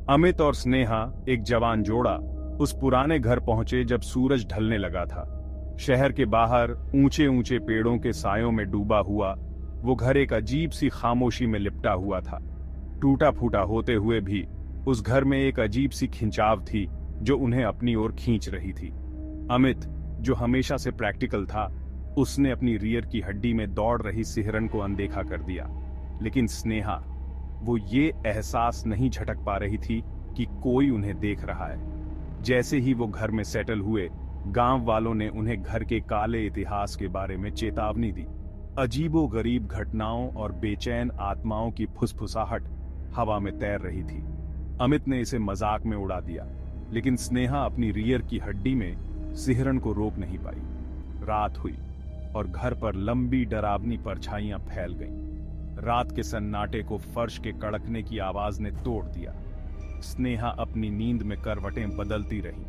अमित और स्नेहा, एक जवान जोड़ा, उस पुराने घर पहुंचे जब सूरज ढलने लगा था। शहर के बाहर ऊंचे ऊंचे पेड़ों के सायों में डूबा हुआ वो घर एक अजीब सी खामोशी में लिपटा हुआ था। टूटा फूटा होते हुए भी उस घर में एक अजीब सी खिंचाव थी जो उन्हें अपनी ओर खींच रही थी। अमित, जो हमेशा से प्रैक्टिकल था, उसने अपनी रीढ़ की हड्डी में दौड़ रही सिहरन को अनदेखा कर दिया। लेकिन स्नेहा, वो ये एहसास नहीं झटक पा रही थी कि कोई उन्हें देख रहा है। जैसे ही वो घर में सेटल हुए, गांव वालों ने उन्हें घर के काले इतिहास के बारे में चेतावनी दी। अजीबो गरीब घटनाओं और बेचैन आत्माओं की फुसफुसाहट हवा में तैर रही थी। अमित ने इसे मजाक में उड़ा दिया, लेकिन स्नेहा अपनी रीढ़ की हड्डी में सिहरन को रोक नहीं पाई। रात हुई और घर पर लंबी डरावनी परछाइयां फैल गईं। रात के सन्नाटे को फर्श के कड़कने की आवाज ने तोड़ दिया। स्नेहा अपनी नींद में करवटें बदलती रही,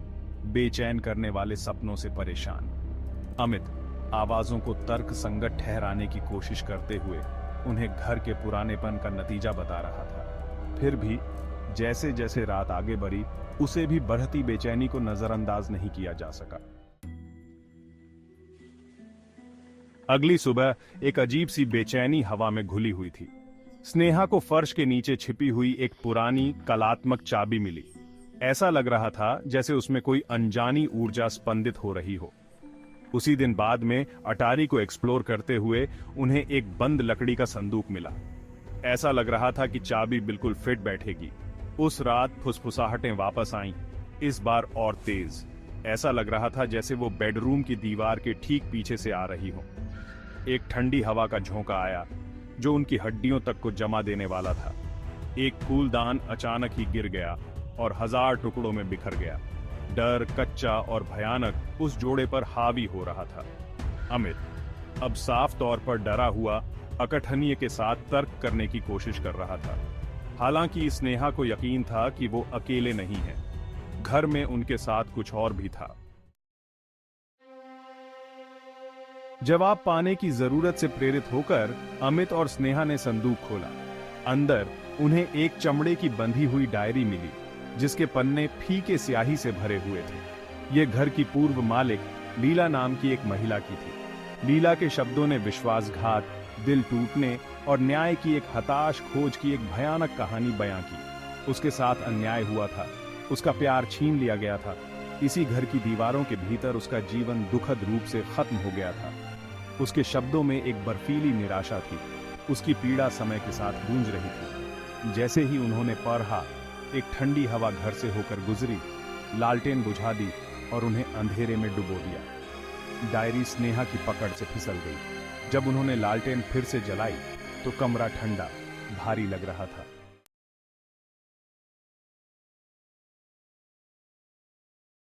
बेचैन करने वाले सपनों से परेशान। अमित आवाजों को तर्क संगत ठहराने की कोशिश करते हुए उन्हें घर के पुरानेपन का नतीजा बता रहा था। फिर भी जैसे जैसे रात आगे बढ़ी, उसे भी बढ़ती बेचैनी को नजरअंदाज नहीं किया जा सका। अगली सुबह एक अजीब सी बेचैनी हवा में घुली हुई थी। स्नेहा को फर्श के नीचे छिपी हुई एक पुरानी कलात्मक चाबी मिली। ऐसा लग रहा था जैसे उसमें कोई अनजानी ऊर्जा स्पंदित हो रही हो। उसी दिन बाद में अटारी को एक्सप्लोर करते हुए उन्हें एक बंद लकड़ी का संदूक मिला। ऐसा लग रहा था कि चाबी बिल्कुल फिट बैठेगी। उस रात फुसफुसाहटें वापस आईं, इस बार और तेज। ऐसा लग रहा था जैसे वो बेडरूम की दीवार के ठीक पीछे से आ रही हो। एक ठंडी हवा का झोंका आया जो उनकी हड्डियों तक को जमा देने वाला था। एक फूलदान अचानक ही गिर गया और 1000 टुकड़ों में बिखर गया। डर, कच्चा और भयानक, उस जोड़े पर हावी हो रहा था। अमित अब साफ तौर पर डरा हुआ अकथनीय के साथ तर्क करने की कोशिश कर रहा था। हालांकि स्नेहा को यकीन था कि वो अकेले नहीं है। घर में उनके साथ कुछ और भी था। जवाब पाने की जरूरत से प्रेरित होकर अमित और स्नेहा ने संदूक खोला। अंदर उन्हें एक चमड़े की बंधी हुई डायरी मिली जिसके पन्ने फीके स्याही से भरे हुए थे। यह घर की पूर्व मालिक लीला नाम की एक महिला की थी। लीला के शब्दों ने विश्वासघात, दिल टूटने और न्याय की एक हताश खोज की एक भयानक कहानी बयां की। उसके साथ अन्याय हुआ था, उसका प्यार छीन लिया गया था। इसी घर की दीवारों के भीतर उसका जीवन दुखद रूप से खत्म हो गया था। उसके शब्दों में एक बर्फीली निराशा थी। उसकी पीड़ा समय के साथ गूंज रही थी। जैसे ही उन्होंने पढ़ा, एक ठंडी हवा घर से होकर गुजरी, लालटेन बुझा दी और उन्हें अंधेरे में डुबो दिया। डायरी स्नेहा की पकड़ से फिसल गई। जब उन्होंने लालटेन फिर से जलाई तो कमरा ठंडा, भारी लग रहा था।